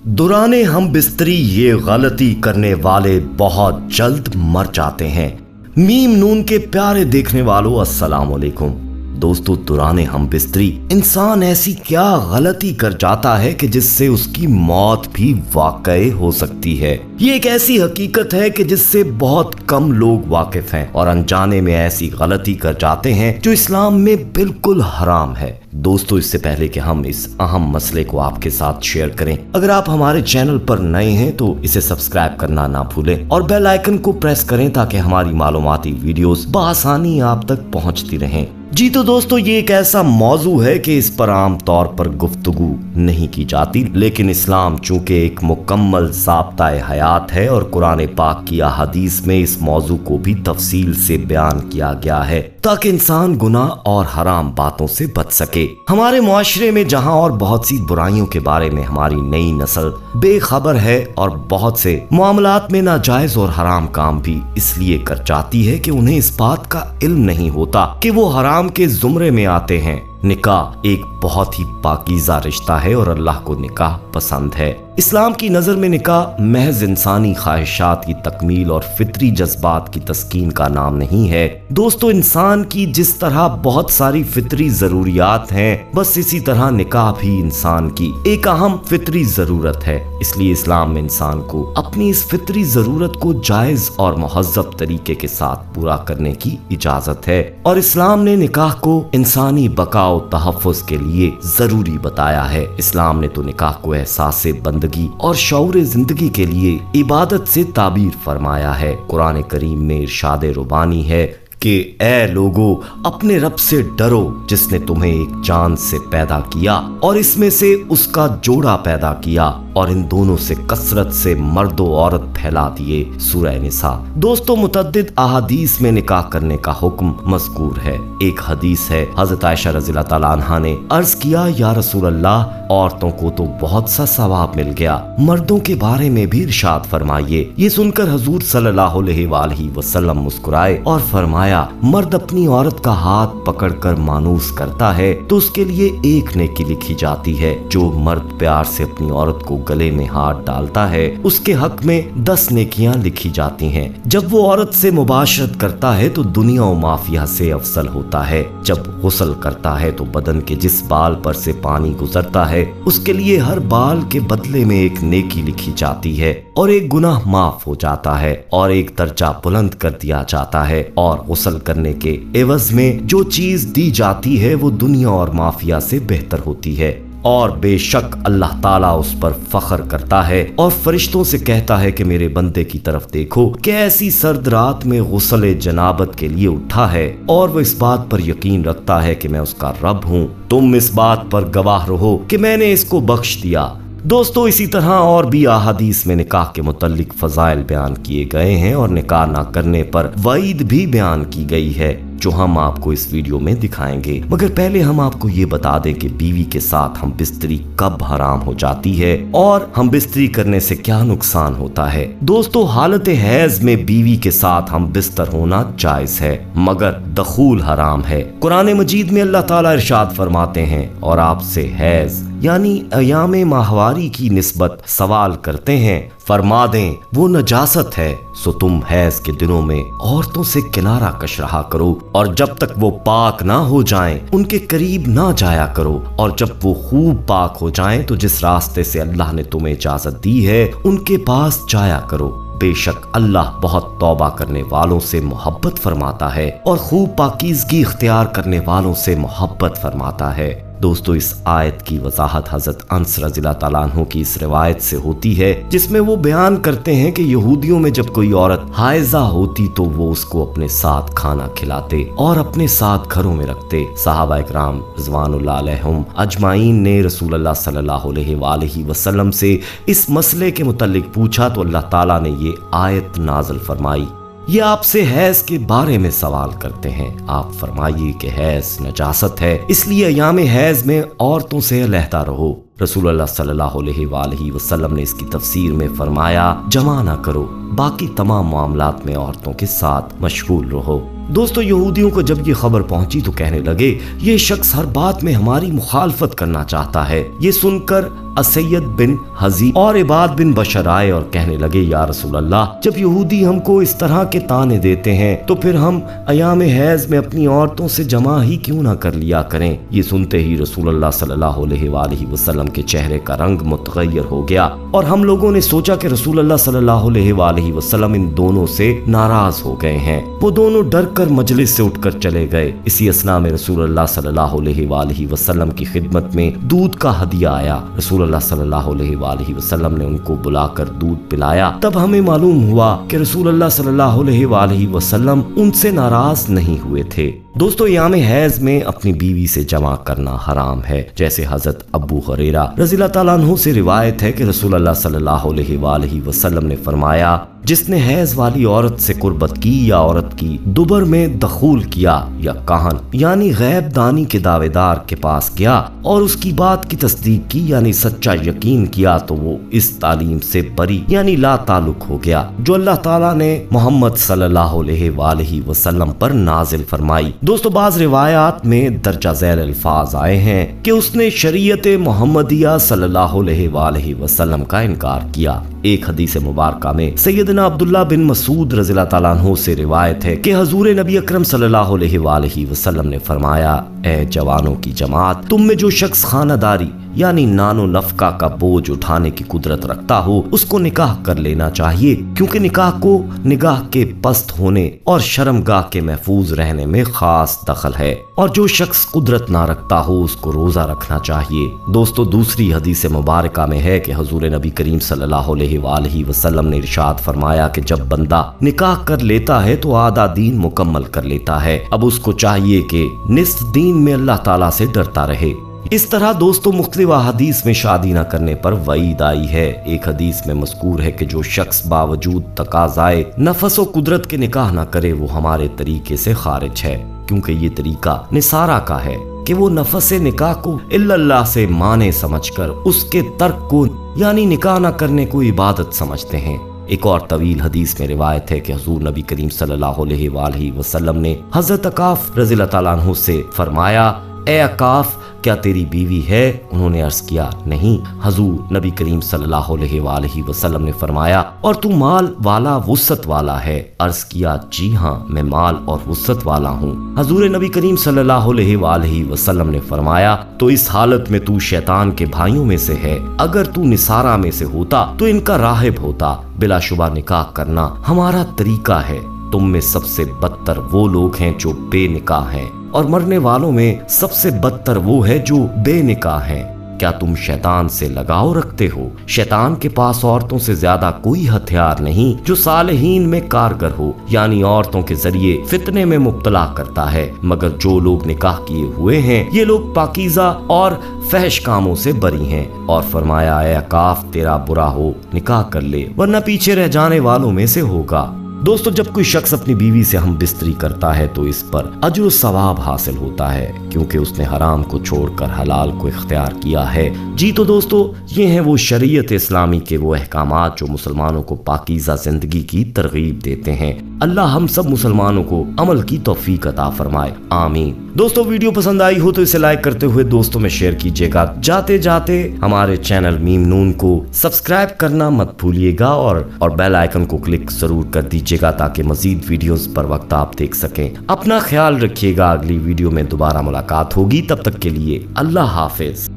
दुराने हम बिस्तरी ये गलती करने वाले बहुत जल्द मर जाते हैं। मीम नून के प्यारे देखने वालों अस्सलाम वालेकुम। दोस्तों, दुराने हम बिस्तरी इंसान ऐसी क्या गलती कर जाता है कि जिससे उसकी मौत भी वाकई हो सकती है। ये एक ऐसी हकीकत है कि जिससे बहुत कम लोग वाकिफ हैं और अनजाने में ऐसी गलती कर जाते हैं जो इस्लाम में बिल्कुल हराम है। दोस्तों, इससे पहले कि हम इस अहम मसले को आपके साथ शेयर करें, अगर आप हमारे चैनल पर नए हैं तो इसे सब्सक्राइब करना ना भूलें और बेल आइकन को प्रेस करें ताकि हमारी मालूमाती वीडियोस बआसानी आप तक पहुंचती रहें। जी तो दोस्तों, ये एक ऐसा मौजू है कि इस पर आम तौर पर गुफ्तगू नहीं की जाती, लेकिन इस्लाम चूंकि एक मुकम्मल ज़ाब्ता-ए हयात है और कुरान पाक की अहादीस में इस मौजू को भी तफसील से बयान किया गया है ताकि इंसान गुनाह और हराम बातों से बच सके। हमारे मुआशरे में जहां और बहुत सी बुराइयों के बारे में हमारी नई नस्ल बेखबर है और बहुत से मामलात में नाजायज और हराम काम भी इसलिए कर जाती है कि उन्हें इस बात का इल्म नहीं होता कि वो हराम के जुमरे में आते हैं। निकाह एक बहुत ही पाकीज़ा रिश्ता है और अल्लाह को निकाह पसंद है। इस्लाम की नज़र में निकाह महज इंसानी ख्वाहिशात की तकमील और फितरी जज्बात की तस्कीन का नाम नहीं है। दोस्तों, इंसान की जिस तरह बहुत सारी फितरी ज़रूरियात हैं, बस इसी तरह निकाह भी इंसान की एक अहम फितरी ज़रूरत है। इसलिए इस्लाम में इंसान को अपनी इस फितरी ज़रूरत को जायज़ और मुहज़्ज़ब तरीके के साथ पूरा करने की इजाज़त है और इस्लाम ने निकाह को इंसानी बका और तहफ़्फ़ुज़ के लिए ज़रूरी बताया है। इस्लाम ने तो निकाह को एहसास बंदगी और शऊर जिंदगी के लिए इबादत से ताबीर फरमाया है। कुरान करीम में इरशाद रुबानी है कि ए लोगो, अपने रब से डरो जिसने तुम्हें एक जान से पैदा किया और इसमें से उसका जोड़ा पैदा किया और इन दोनों से कसरत से मर्द और औरत फैला दिए। सूरह निसा। दोस्तों, मुतअद्दिद अहादीस में निकाह करने का हुक्म मज़कूर है। एक हदीस है, हज़रत आयशा रज़ियल्लाहु तआला अन्हा ने अर्ज किया, या रसूल अल्लाह, औरतों को तो बहुत सा सवाब मिल गया, मर्दों के बारे में भी इरशाद फरमाइए। ये सुनकर हुजूर सल्लल्लाहु अलैहि वसल्लम मुस्कुराए और फरमाया, मर्द अपनी औरत का हाथ पकड़कर मानूस करता है तो उसके लिए एक नेकी लिखी जाती है। जो मर्द प्यार से अपनी औरत को गले में हाथ डालता है उसके हक में 10 नेकियां लिखी जाती हैं। जब वो औरत से मुबाशरत करता है तो दुनिया और माफिया से अफसल होता है। जब गुस्ल करता है तो बदन के जिस बाल पर से पानी गुजरता है उसके लिए हर बाल के बदले में एक नेकी लिखी जाती है और एक गुनाह माफ हो जाता है और एक दर्जा बुलंद कर दिया जाता है। और गुस्ल करने के एवज में जो चीज दी जाती है वो दुनिया और माफिया से बेहतर होती है और बेशक अल्लाह ताला उस पर फख्र करता है और फरिश्तों से कहता है कि मेरे बंदे की तरफ देखो कि ऐसी सर्द रात में गुस्ल जनाबत के लिए उठा है और वो इस बात पर यकीन रखता है कि मैं उसका रब हूँ। तुम इस बात पर गवाह रहो कि मैंने इसको बख्श दिया। दोस्तों, इसी तरह और भी अहादीस में निकाह के मुतल्लिक फजाइल बयान किए गए हैं और निकाह ना करने पर वईद भी बयान की गई है जो हम आपको इस वीडियो में दिखाएंगे। मगर पहले हम आपको ये बता दें कि बीवी के साथ हम बिस्तरी कब हराम हो जाती है और हम बिस्तरी करने से क्या नुकसान होता है। दोस्तों, हालत हैज में बीवी के साथ हम बिस्तर होना जायज है मगर दखूल हराम है। कुरान मजीद में अल्लाह ताला इरशाद फरमाते हैं, और आपसे हैज यानी अयाम माहवारी की निस्बत सवाल करते हैं, फरमा दें वो नजासत है, सो तुम हैज के दिनों में औरतों से किनारा कश रहा करो और जब तक वो पाक ना हो जाएं उनके करीब ना जाया करो और जब वो खूब पाक हो जाएं तो जिस रास्ते से अल्लाह ने तुम्हें इजाजत दी है उनके पास जाया करो। बेशक अल्लाह बहुत तौबा करने वालों से मोहब्बत फरमाता है और खूब पाकीज़गी इख्तियार करने वालों से मोहब्बत फरमाता है। दोस्तों, इस आयत की वजाहत हजरत अनस रज़ियल्लाहु तआला अन्हु की इस रिवायत से होती है जिसमें वो बयान करते हैं कि यहूदियों में जब कोई औरत हाइजा होती तो वो उसको अपने साथ खाना खिलाते और अपने साथ घरों में रखते। सहाबा इकराम रिज़वानुल्लाह अलैहिम अजमाइन ने रसूल अल्लाह सल्लल्लाहु अलैहि वसल्लम से इस मसले के मुतल्लिक पूछा तो अल्लाह ताला ने ये आयत नाज़िल फरमाई। ये आपसे हैज के बारे में सवाल करते हैं, आप फरमाइए कि हैज नजासत है, इसलिए अयाम हैज में औरतों से अलहदा रहो। रसूलुल्लाह सल्लल्लाहु अलैहि वसल्लम ने इसकी तफसीर में फरमाया, जमा ना करो, बाकी तमाम मामलात में औरतों के साथ मशगूल रहो। दोस्तों, यहूदियों को जब ये खबर पहुंची तो कहने लगे, ये शख्स हर बात में हमारी मुखालफत करना चाहता है। ये सुनकर असैयद बिन हजी और इबाद बिन बशर आए और कहने लगे, या रसूल अल्लाह, जब यहूदी हमको इस तरह के ताने देते हैं तो फिर हम अयाम हैज में अपनी औरतों से जमा ही क्यों ना कर लिया करें। ये सुनते ही रसूल अल्लाह सल्लल्लाहु अलैहि वसल्लम के चेहरे का रंग मुतगय्यर हो गया और हम लोगों ने सोचा कि रसूल अल्लाह सल्लल्लाहु अलैहि वसल्लम इन दोनों से नाराज हो गए हैं। वो दोनों डर कर मजलिस से उठकर चले गए। इसी असना में रसूल अल्लाह सल्लल्लाहु अलैहि वसल्लम की खिदमत में दूध का हदिया आया। रसूल अल्लाह सल्लल्लाहु अलैहि वसल्लम ने उनको बुलाकर दूध पिलाया। तब हमें मालूम हुआ कि रसूल अल्लाह सल्लल्लाहु अलैहि वसल्लम उनसे नाराज नहीं हुए थे। दोस्तों, याम हैज में अपनी बीवी से जमा करना हराम है। जैसे हजरत अबू हुरैरा रज़ियल्लाहु ताला अन्हु से रिवायत है कि रसूल अल्लाह सल्लल्लाहु अलैहि वसल्लम ने फरमाया, जिसने हैज वाली औरत से कुर्बत की या औरत की दुबर में दखूल किया या काहन यानी गैब दानी के दावेदार के पास गया और उसकी बात की तस्दीक की यानी सच्चा यकीन किया, तो वो इस तालीम से बरी यानी ला ताल्लुक हो गया जो अल्लाह ताला ने मोहम्मद सल्लल्लाहु अलैहि वसल्लम पर नाजिल फरमाई। दोस्तों, बाज रिवायात में दर्जा झैल अल्फाज आए हैं कि उसने शरीयत मोहम्मदिया सल्लल्लाहु अलैहि वसल्लम का इनकार किया। एक हदीस मुबारका में सैयदना अब्दुल्ला बिन मसूद रज़ियल्लाहु ताला अन्हु से रिवायत है कि हजूर नबी अकरम सल्लल्लाहु अलैहि वसल्लम ने फरमाया, ए जवानों की जमात, तुम में जो शख्स खानादारी यानी नानो नफका का बोझ उठाने की कुदरत रखता हो उसको निकाह कर लेना चाहिए, क्योंकि निकाह को निगाह के पस्त होने और शर्मगाह के महफूज रहने में खास दखल है, और जो शख्स कुदरत ना रखता हो उसको रोजा रखना चाहिए। दोस्तों, दूसरी हदीस मुबारका में है कि हजूर नबी करीम सल्लल्लाहु अलैहि वसल्लम ने इरशाद फरमाया कि जब बंदा निकाह कर लेता है तो आधा दीन मुकम्मल कर लेता है। अब उसको चाहिए कि निस्फ दीन में अल्लाह ताला से डरता रहे। इस तरह दोस्तों, मुख्तलिफ हदीस में शादी न करने पर वईद आई है। एक हदीस में मज़कूर है कि जो शख्स बावजूद तकाज़ाए नफस व कुदरत के निकाह न करे वो हमारे तरीके से खारिज है, क्योंकि ये तरीका निसारा का है कि वो नफस निकाह को इल्लल्लाह से माने समझकर उसके तर्क को यानी निकाह न करने को इबादत समझते हैं। एक और तवील हदीस में रिवायत है कि हुजूर नबी करीम सल्लल्लाहु अलैहि वसल्लम ने हजरत अकाफ रज़ियल्लाहु ताला अन्हु से फरमाया, ए अकाफ, क्या तेरी बीवी है? उन्होंने अर्ज किया, नहीं। हजूर नबी करीम सल्लल्लाहु अलैहि वसल्लम ने फरमाया, और तू माल वाला वुसत वाला है? अर्ज किया, जी हाँ, मैं माल और वुसत वाला हूँ। हजूर नबी करीम सल्लल्लाहु अलैहि वसल्लम ने फरमाया, तो इस हालत में तू शैतान के भाइयों में से है। अगर तू निसारा में से होता तो इनका राहिब होता। बिलाशुबा निकाह करना हमारा तरीका है। तुम में सबसे बदतर वो लोग हैं जो बेनिकाह हैं, और मरने वालों में सबसे बदतर वो है जो बेनिकाह हैं। क्या तुम शैतान से लगाव रखते हो? शैतान के पास औरतों से ज्यादा कोई हथियार नहीं जो सालेहीन में कारगर हो, यानी औरतों के जरिए फितने में मुब्तला करता है। मगर जो लोग निकाह किए हुए हैं ये लोग पाकीज़ा और फहश कामों से बरी हैं। और फरमाया, ऐ काफ, तेरा बुरा हो, निकाह कर ले, वरना पीछे रह जाने वालों में से होगा। दोस्तों, जब कोई शख्स अपनी बीवी से हम बिस्तरी करता है तो इस पर अजर सवाब हासिल होता है, क्योंकि उसने हराम को छोड़कर हलाल को इख्तियार किया है। जी तो दोस्तों, ये हैं वो शरीयत इस्लामी के वो अहकामात जो मुसलमानों को पाकीज़ा जिंदगी की तरगीब देते हैं। अल्लाह हम सब मुसलमानों को अमल की तौफीक अता फरमाए, आमीन। दोस्तों, वीडियो पसंद आई हो तो इसे लाइक करते हुए दोस्तों में शेयर कीजिएगा। जाते जाते हमारे चैनल मीम नून को सब्सक्राइब करना मत भूलिएगा और बेल आइकन को क्लिक जरूर कर दीजिएगा ताकि मजीद वीडियोस पर वक्त आप देख सकें। अपना ख्याल रखिएगा। अगली वीडियो में दोबारा मुलाकात होगी, तब तक के लिए अल्लाह हाफिज।